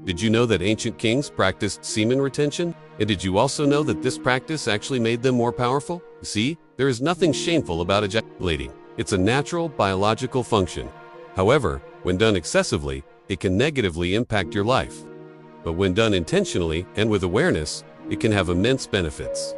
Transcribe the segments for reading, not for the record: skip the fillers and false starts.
Did you know that ancient kings practiced semen retention? And did you also know that this practice actually made them more powerful? See, there is nothing shameful about ejaculating. It's a natural biological function. However, when done excessively, it can negatively impact your life. But when done intentionally and with awareness, it can have immense benefits.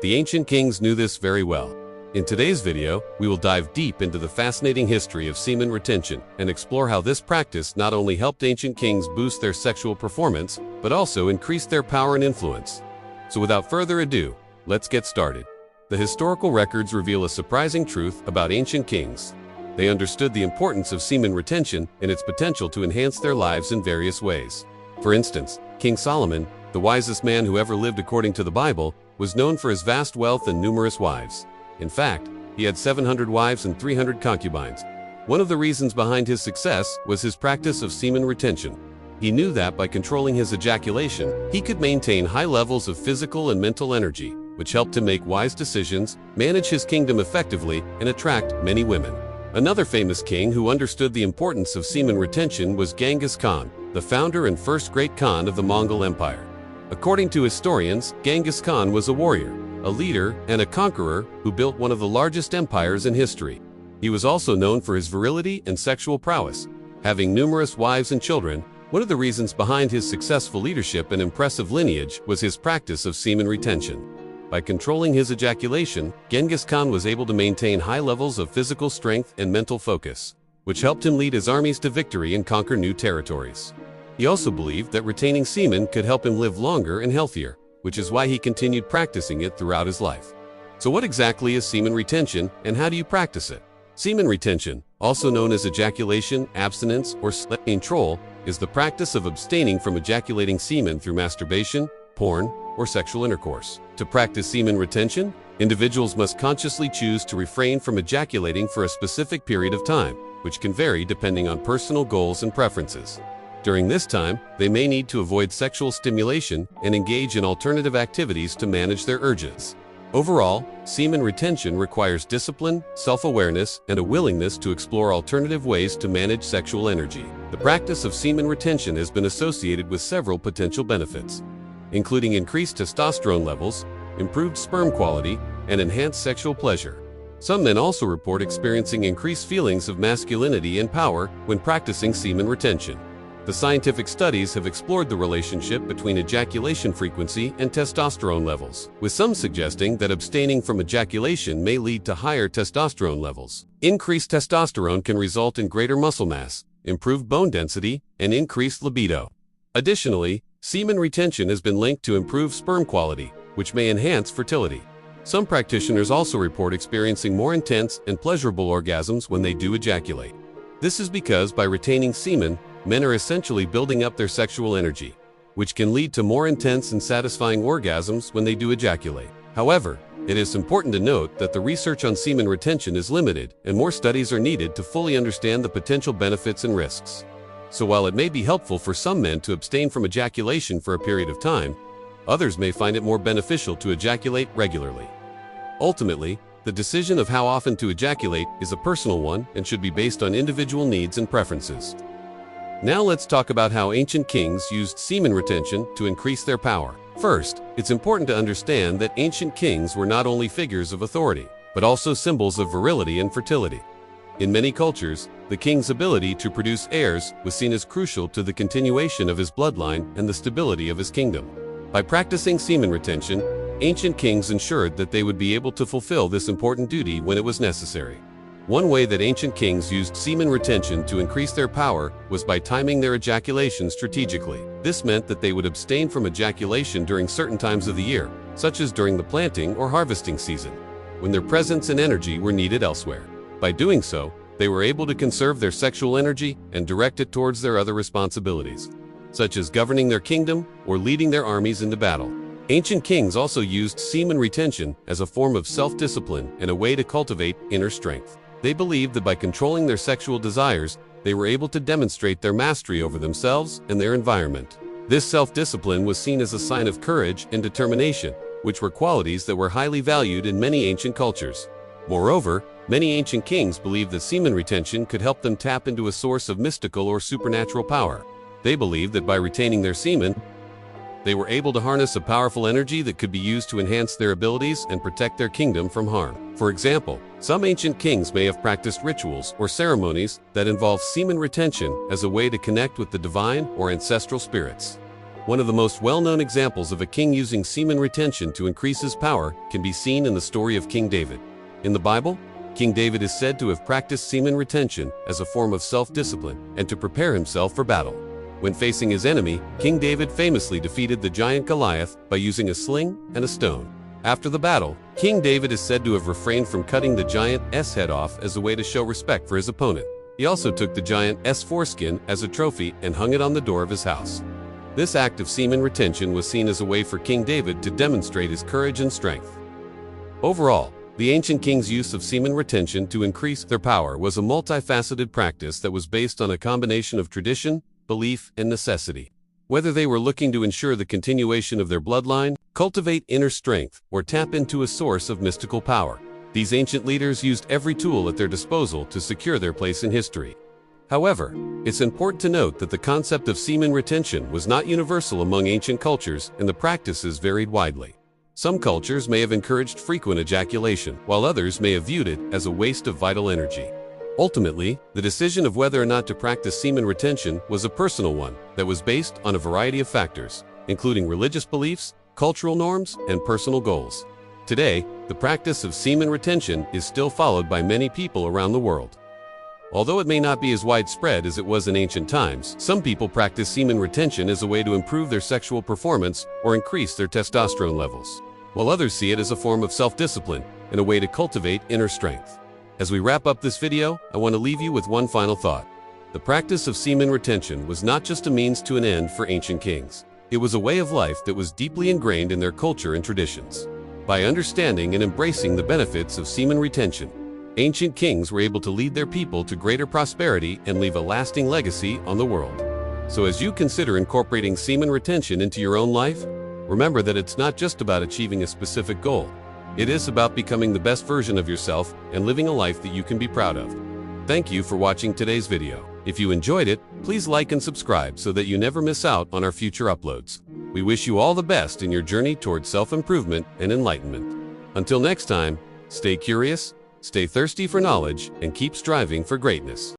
The ancient kings knew this very well. In today's video, we will dive deep into the fascinating history of semen retention and explore how this practice not only helped ancient kings boost their sexual performance, but also increased their power and influence. So without further ado, let's get started. The historical records reveal a surprising truth about ancient kings. They understood the importance of semen retention and its potential to enhance their lives in various ways. For instance, King Solomon, the wisest man who ever lived according to the Bible, was known for his vast wealth and numerous wives. In fact, he had 700 wives and 300 concubines. One of the reasons behind his success was his practice of semen retention. He knew that by controlling his ejaculation, he could maintain high levels of physical and mental energy, which helped him make wise decisions, manage his kingdom effectively, and attract many women. Another famous king who understood the importance of semen retention was Genghis Khan, the founder and first great Khan of the Mongol Empire. According to historians, Genghis Khan was a warrior, a leader, and a conqueror who built one of the largest empires in history. He was also known for his virility and sexual prowess. Having numerous wives and children, one of the reasons behind his successful leadership and impressive lineage was his practice of semen retention. By controlling his ejaculation, Genghis Khan was able to maintain high levels of physical strength and mental focus, which helped him lead his armies to victory and conquer new territories. He also believed that retaining semen could help him live longer and healthier, which is why he continued practicing it throughout his life. So what exactly is semen retention, and how do you practice it? Semen retention, also known as ejaculation, abstinence, or self-control, is the practice of abstaining from ejaculating semen through masturbation, porn, or sexual intercourse. To practice semen retention, individuals must consciously choose to refrain from ejaculating for a specific period of time, which can vary depending on personal goals and preferences. During this time, they may need to avoid sexual stimulation and engage in alternative activities to manage their urges. Overall, semen retention requires discipline, self-awareness, and a willingness to explore alternative ways to manage sexual energy. The practice of semen retention has been associated with several potential benefits, including increased testosterone levels, improved sperm quality, and enhanced sexual pleasure. Some men also report experiencing increased feelings of masculinity and power when practicing semen retention. The scientific studies have explored the relationship between ejaculation frequency and testosterone levels, with some suggesting that abstaining from ejaculation may lead to higher testosterone levels. Increased testosterone can result in greater muscle mass, improved bone density, and increased libido. Additionally, semen retention has been linked to improved sperm quality, which may enhance fertility. Some practitioners also report experiencing more intense and pleasurable orgasms when they do ejaculate. This is because by retaining semen, men are essentially building up their sexual energy, which can lead to more intense and satisfying orgasms when they do ejaculate. However, it is important to note that the research on semen retention is limited and more studies are needed to fully understand the potential benefits and risks. So while it may be helpful for some men to abstain from ejaculation for a period of time, others may find it more beneficial to ejaculate regularly. Ultimately, the decision of how often to ejaculate is a personal one and should be based on individual needs and preferences. Now let's talk about how ancient kings used semen retention to increase their power. First, it's important to understand that ancient kings were not only figures of authority, but also symbols of virility and fertility. In many cultures, the king's ability to produce heirs was seen as crucial to the continuation of his bloodline and the stability of his kingdom. By practicing semen retention, ancient kings ensured that they would be able to fulfill this important duty when it was necessary. One way that ancient kings used semen retention to increase their power was by timing their ejaculation strategically. This meant that they would abstain from ejaculation during certain times of the year, such as during the planting or harvesting season, when their presence and energy were needed elsewhere. By doing so, they were able to conserve their sexual energy and direct it towards their other responsibilities, such as governing their kingdom or leading their armies into battle. Ancient kings also used semen retention as a form of self-discipline and a way to cultivate inner strength. They believed that by controlling their sexual desires, they were able to demonstrate their mastery over themselves and their environment. This self-discipline was seen as a sign of courage and determination, which were qualities that were highly valued in many ancient cultures. Moreover, many ancient kings believed that semen retention could help them tap into a source of mystical or supernatural power. They believed that by retaining their semen, they were able to harness a powerful energy that could be used to enhance their abilities and protect their kingdom from harm. For example, some ancient kings may have practiced rituals or ceremonies that involve semen retention as a way to connect with the divine or ancestral spirits. One of the most well-known examples of a king using semen retention to increase his power can be seen in the story of King David. In the Bible, King David is said to have practiced semen retention as a form of self-discipline and to prepare himself for battle. When facing his enemy, King David famously defeated the giant Goliath by using a sling and a stone. After the battle, King David is said to have refrained from cutting the giant's head off as a way to show respect for his opponent. He also took the giant's foreskin as a trophy and hung it on the door of his house. This act of semen retention was seen as a way for King David to demonstrate his courage and strength. Overall, the ancient kings' use of semen retention to increase their power was a multifaceted practice that was based on a combination of tradition, belief, and necessity. Whether they were looking to ensure the continuation of their bloodline, cultivate inner strength, or tap into a source of mystical power, these ancient leaders used every tool at their disposal to secure their place in history. However, it's important to note that the concept of semen retention was not universal among ancient cultures, and the practices varied widely. Some cultures may have encouraged frequent ejaculation, while others may have viewed it as a waste of vital energy. Ultimately, the decision of whether or not to practice semen retention was a personal one that was based on a variety of factors, including religious beliefs, cultural norms, and personal goals. Today, the practice of semen retention is still followed by many people around the world. Although it may not be as widespread as it was in ancient times, some people practice semen retention as a way to improve their sexual performance or increase their testosterone levels, while others see it as a form of self-discipline and a way to cultivate inner strength. As we wrap up this video, I want to leave you with one final thought. The practice of semen retention was not just a means to an end for ancient kings. It was a way of life that was deeply ingrained in their culture and traditions. By understanding and embracing the benefits of semen retention, ancient kings were able to lead their people to greater prosperity and leave a lasting legacy on the world. So as you consider incorporating semen retention into your own life, remember that it's not just about achieving a specific goal. It is about becoming the best version of yourself and living a life that you can be proud of. Thank you for watching today's video. If you enjoyed it, please like and subscribe so that you never miss out on our future uploads. We wish you all the best in your journey towards self-improvement and enlightenment. Until next time, stay curious, stay thirsty for knowledge, and keep striving for greatness.